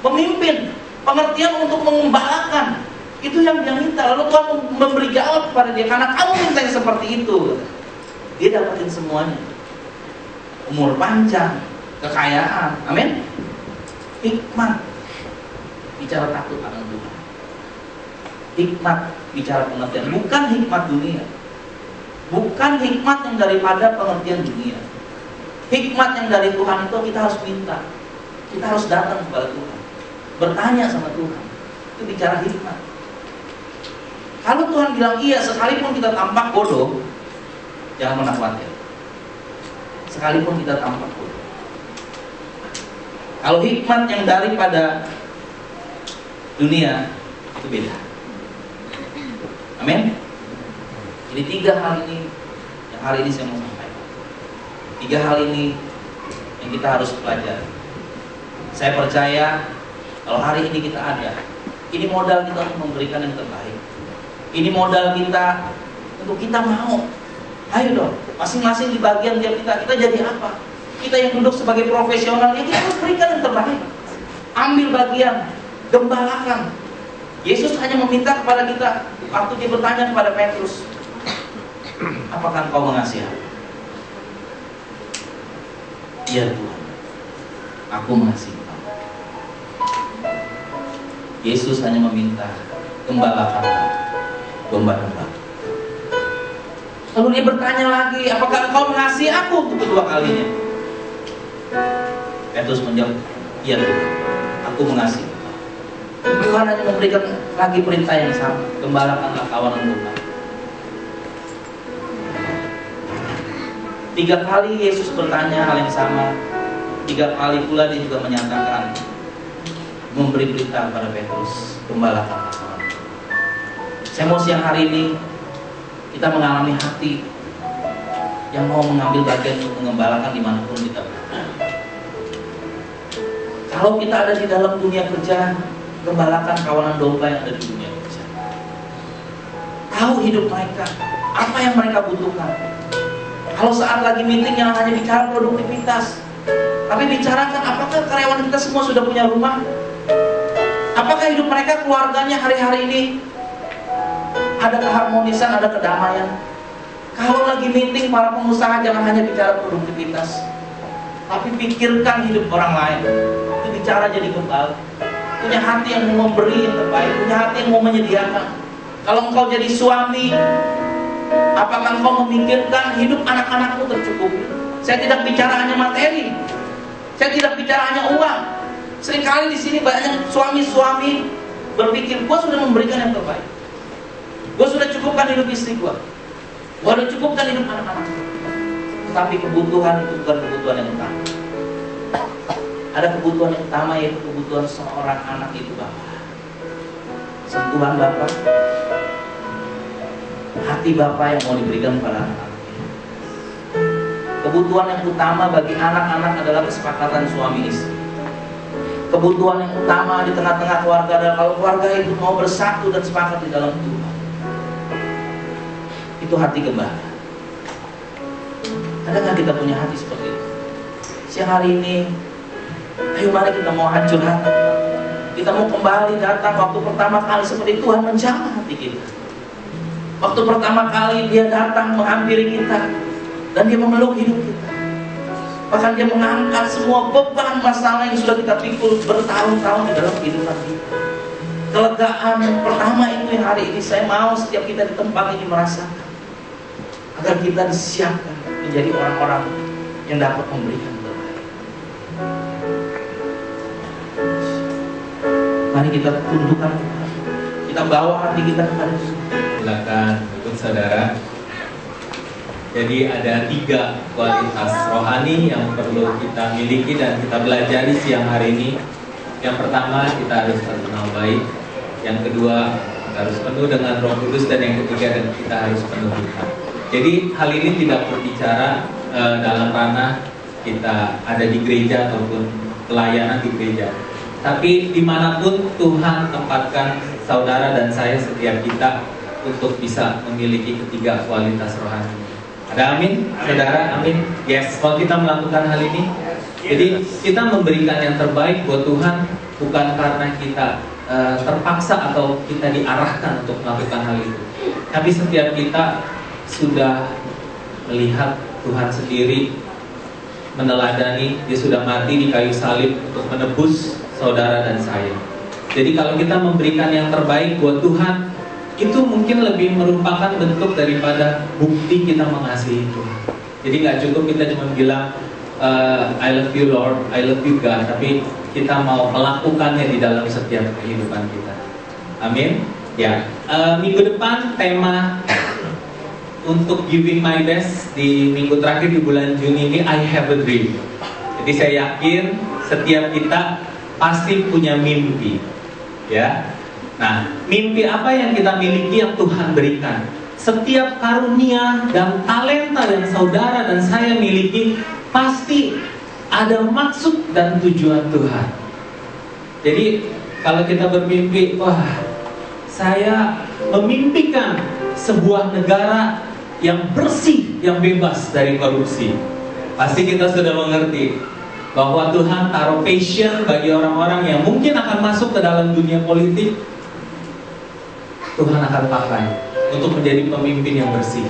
memimpin, pengertian untuk mengembalakan. Itu yang dia minta. Lalu Tuhan memberi jawab kepada dia, karena kamu minta yang seperti itu. Dia dapatin semuanya. Umur panjang, kekayaan, amin. Hikmat, bicara takut akan Tuhan. Hikmat, bicara pengertian, bukan hikmat dunia. Bukan hikmat yang daripada pengertian dunia. Hikmat yang dari Tuhan itu kita harus minta. Kita harus datang kepada Tuhan, bertanya sama Tuhan. Itu bicara hikmat. Kalau Tuhan bilang iya, sekalipun kita tampak bodoh, jangan pernah khawatir. Sekalipun kita tampak bodoh. Kalau hikmat yang daripada dunia, itu beda. Amin. Jadi 3 hal ini yang hari ini saya mau sampaikan. 3 hal ini yang kita harus pelajari. Saya percaya kalau hari ini kita ada, ini modal kita untuk memberikan yang terbaik. Ini modal kita untuk kita mau. Ayo dong, masing-masing di bagian tiap kita jadi apa? Kita yang duduk sebagai profesional, ya kita harus berikan yang terbaik. Ambil bagian, gembalakan. Yesus hanya meminta kepada kita waktu dia bertanya kepada Petrus, apakah engkau mengasihi aku? Iya Tuhan, aku mengasihi engkau. Yesus hanya meminta, gembalakanlah domba-domba. Lalu dia bertanya lagi, apakah engkau mengasihi aku untuk kedua kalinya? Petrus menjawab, iya Tuhan, aku mengasihi engkau. Tuhan hanya memberikan lagi perintah yang sama, gembalakanlah kawanan domba. 3 kali Yesus bertanya hal yang sama. 3 kali pula dia juga menyatakan, memberi berita kepada Petrus, gembalakanlah kawanan domba. Saya mau siang hari ini kita mengalami hati yang mau mengambil bagian untuk mengembalakan dimanapun kita berada. Kalau kita ada di dalam dunia kerja, gembalakan kawanan domba yang ada di dunia kerja. Tahu hidup mereka, apa yang mereka butuhkan. Kalau saat lagi meeting yang hanya bicara produktivitas, tapi bicarakan apakah karyawan kita semua sudah punya rumah? Apakah hidup mereka, keluarganya hari-hari ini ada keharmonisan, ada kedamaian? Kalau lagi meeting para pengusaha jangan hanya bicara produktivitas, tapi pikirkan hidup orang lain. Itu bicara jadi kebal. Punya hati yang mau memberi yang terbaik, punya hati yang mau menyediakan. Kalau engkau jadi suami, apakah engkau memikirkan hidup anak-anakmu tercukupi? Saya tidak bicara hanya materi, saya tidak bicara hanya uang. Seringkali di sini banyak suami-suami berpikir, gue sudah memberikan yang terbaik, gue sudah cukupkan hidup istri gue sudah cukupkan hidup anak-anak. Tapi kebutuhan itu bukan kebutuhan yang utama. Ada kebutuhan yang utama, yaitu kebutuhan seorang anak itu Bapa. Sentuhan Bapa, hati Bapa yang mau diberikan kepada anak-anak. Kebutuhan yang utama bagi anak-anak adalah kesepakatan suami istri. Kebutuhan yang utama di tengah-tengah keluarga adalah kalau keluarga itu mau bersatu dan sepakat di dalam Tuhan. Itu hati gembala. Ada nggak kita punya hati seperti itu? Siang hari ini, ayo mari kita mau hancur hati. Kita mau kembali datang waktu pertama kali seperti Tuhan menjamah hati kita. Waktu pertama kali Dia datang menghampiri kita dan Dia memeluk hidup kita. Bahkan Dia mengangkat semua beban masalah yang sudah kita pikul bertahun-tahun di dalam kehidupan kita. Kelegaan yang pertama itu yang hari ini saya mau setiap kita di tempat ini merasakan, agar kita disiapkan menjadi orang-orang yang dapat memberikan terbaik. Mari kita tundukkan Tuhan, kita bawa hati kita kepada Tuhan. Silakan ikut saudara. Jadi ada 3 kualitas rohani yang perlu kita miliki dan kita pelajari siang hari ini. Yang pertama, kita harus terkenal baik. Yang kedua, kita harus penuh dengan Roh Kudus. Dan yang ketiga, kita harus penuh Tuhan. Jadi hal ini tidak berbicara dalam ranah kita ada di gereja ataupun pelayanan di gereja. Tapi dimanapun Tuhan tempatkan saudara dan saya, setiap kita untuk bisa memiliki ketiga kualitas rohani. Ada amin? Saudara, amin? Yes, kalau kita melakukan hal ini, jadi kita memberikan yang terbaik buat Tuhan bukan karena kita terpaksa atau kita diarahkan untuk melakukan hal itu. Tapi setiap kita sudah melihat Tuhan sendiri meneladani, Dia sudah mati di kayu salib untuk menebus saudara dan saya. Jadi kalau kita memberikan yang terbaik buat Tuhan, itu mungkin lebih merupakan bentuk daripada bukti kita mengasihi Tuhan. Jadi nggak cukup kita cuma bilang I love you Lord, I love you God, tapi kita mau melakukannya di dalam setiap kehidupan kita. Amin. Ya, minggu depan tema untuk giving my best di minggu terakhir di bulan Juni ini, I have a dream. Jadi saya yakin setiap kita pasti punya mimpi, ya. Nah, mimpi apa yang kita miliki yang Tuhan berikan? Setiap karunia dan talenta yang saudara dan saya miliki pasti ada maksud dan tujuan Tuhan. Jadi kalau kita bermimpi, wah, saya memimpikan sebuah negara yang bersih, yang bebas dari korupsi. Pasti kita sudah mengerti bahwa Tuhan taruh passion bagi orang-orang yang mungkin akan masuk ke dalam dunia politik. Tuhan akan pakai untuk menjadi pemimpin yang bersih.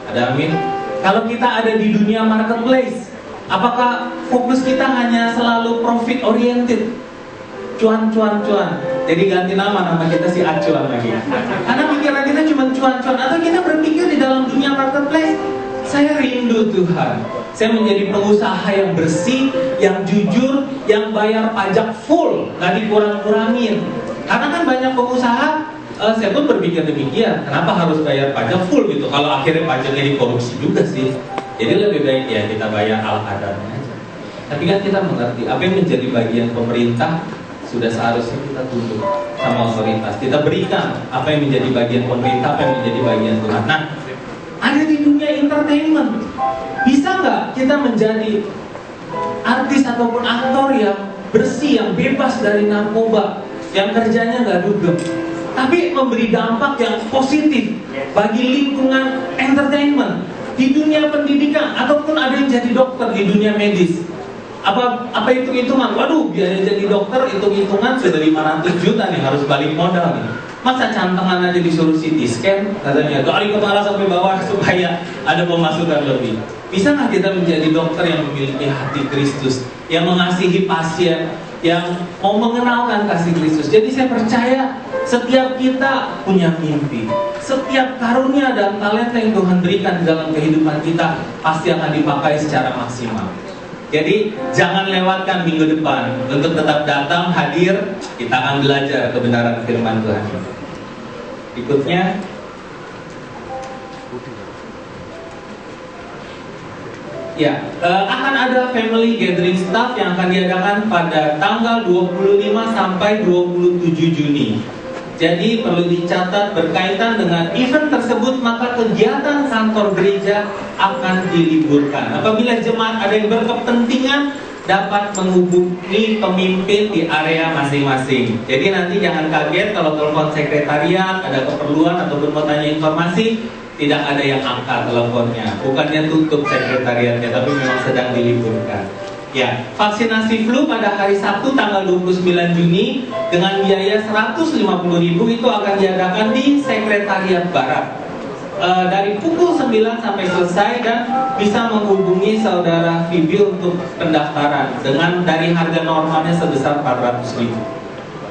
Ada amin? Kalau kita ada di dunia marketplace, apakah fokus kita hanya selalu profit oriented? Cuan. Jadi ganti nama kita si Acuan lagi. Karena pikiran kita cuma cuan. Atau kita berpikir di dalam dunia marketplace, saya rindu Tuhan, saya menjadi pengusaha yang bersih, yang jujur, yang bayar pajak full, gak dikurang-kurangin. Karena kan banyak pengusaha, saya pun berpikir demikian, kenapa harus bayar pajak full gitu, kalau akhirnya pajaknya dikorupsi juga sih. Jadi lebih baik ya kita bayar ala kadarnya aja. Tapi kan kita mengerti apa yang menjadi bagian pemerintah sudah seharusnya kita tunduk sama otoritas. Kita berikan apa yang menjadi bagian pemerintah, apa yang menjadi bagian Tuhan. Nah, ada di dunia entertainment, bisa nggak kita menjadi artis ataupun aktor yang bersih, yang bebas dari narkoba, yang kerjanya nggak dugem, tapi memberi dampak yang positif bagi lingkungan entertainment, di dunia pendidikan, ataupun ada yang jadi dokter di dunia medis. Apa hitung-hitungan? Waduh, biaya jadi dokter hitung-hitungan sudah 500 juta nih, harus balik modal nih. Masa cantengan aja disuruh CT scan, katanya dari kepala sampai bawah supaya ada pemasukan lebih. Bisa nggak kita menjadi dokter yang memiliki hati Kristus, yang mengasihi pasien, yang mau mengenalkan kasih Kristus? Jadi saya percaya setiap kita punya mimpi, setiap karunia dan talenta yang Tuhan berikan dalam kehidupan kita pasti akan dipakai secara maksimal. Jadi jangan lewatkan minggu depan untuk tetap datang, hadir. Kita akan belajar kebenaran firman Tuhan. Berikutnya, ya, akan ada family gathering staff yang akan diadakan pada tanggal 25 sampai 27 Juni. Jadi perlu dicatat berkaitan dengan event tersebut, maka kegiatan kantor gereja akan diliburkan. Apabila jemaat ada yang berkepentingan, dapat menghubungi pemimpin di area masing-masing. Jadi nanti jangan kaget kalau telepon sekretariat, ada keperluan ataupun mau tanya informasi, tidak ada yang angkat teleponnya. Bukannya tutup sekretariatnya, tapi memang sedang diliburkan. Ya, vaksinasi flu pada hari Sabtu tanggal 29 Juni dengan biaya 150.000 itu akan diadakan di Sekretariat Barat. Dari pukul 9 sampai selesai, dan bisa menghubungi saudara Vivi untuk pendaftaran dengan dari harga normalnya sebesar 400.000.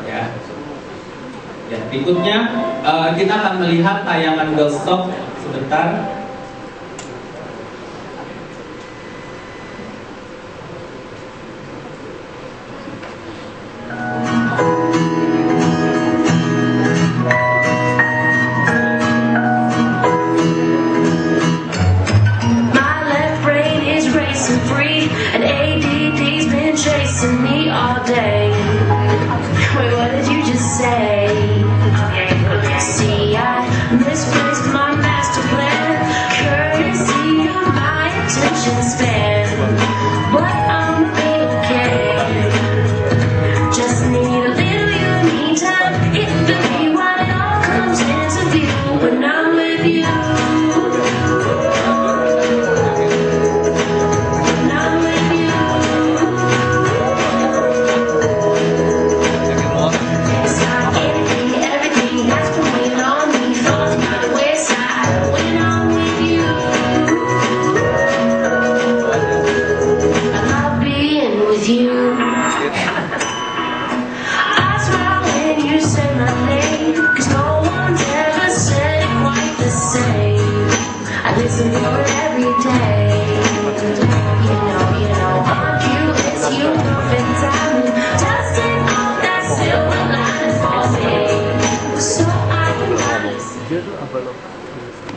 Ya. Ya, berikutnya kita akan melihat tayangan Girlstock sebentar.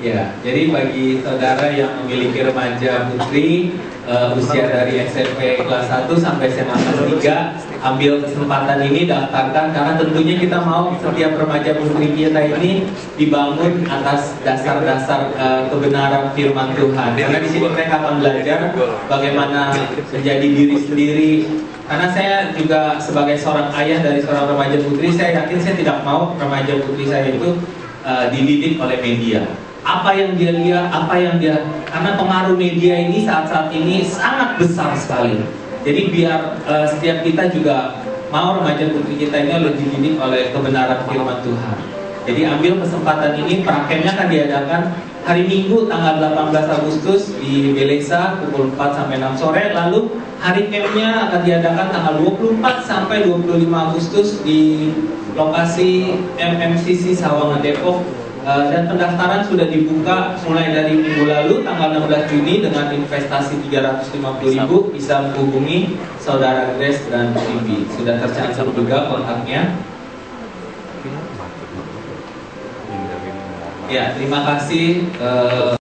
Ya, jadi bagi saudara yang memiliki remaja putri usia dari SMP kelas 1 sampai SMA kelas 3, ambil kesempatan ini, daftarkan, karena tentunya kita mau setiap remaja putri kita ini dibangun atas dasar-dasar kebenaran firman Tuhan. Karena di sini mereka akan belajar bagaimana menjadi diri sendiri. Karena saya juga sebagai seorang ayah dari seorang remaja putri, saya yakin saya tidak mau remaja putri saya itu dididik oleh media. Apa yang dia lihat, karena pengaruh media ini saat-saat ini sangat besar sekali. Jadi biar setiap kita juga mau remaja putri kita ini lebih dididik oleh kebenaran firman Tuhan. Jadi ambil kesempatan ini, prakemnya akan diadakan hari Minggu tanggal 18 Agustus di Belesa pukul 4 sampai 6 sore. Lalu hari campnya akan diadakan tanggal 24 sampai 25 Agustus di lokasi MMCC Sawangan Depok. Dan pendaftaran sudah dibuka mulai dari minggu lalu tanggal 16 Juni dengan investasi 350.000. Bisa menghubungi saudara Grace dan Vivi. Sudah tercantum juga kontaknya. Ya, terima kasih.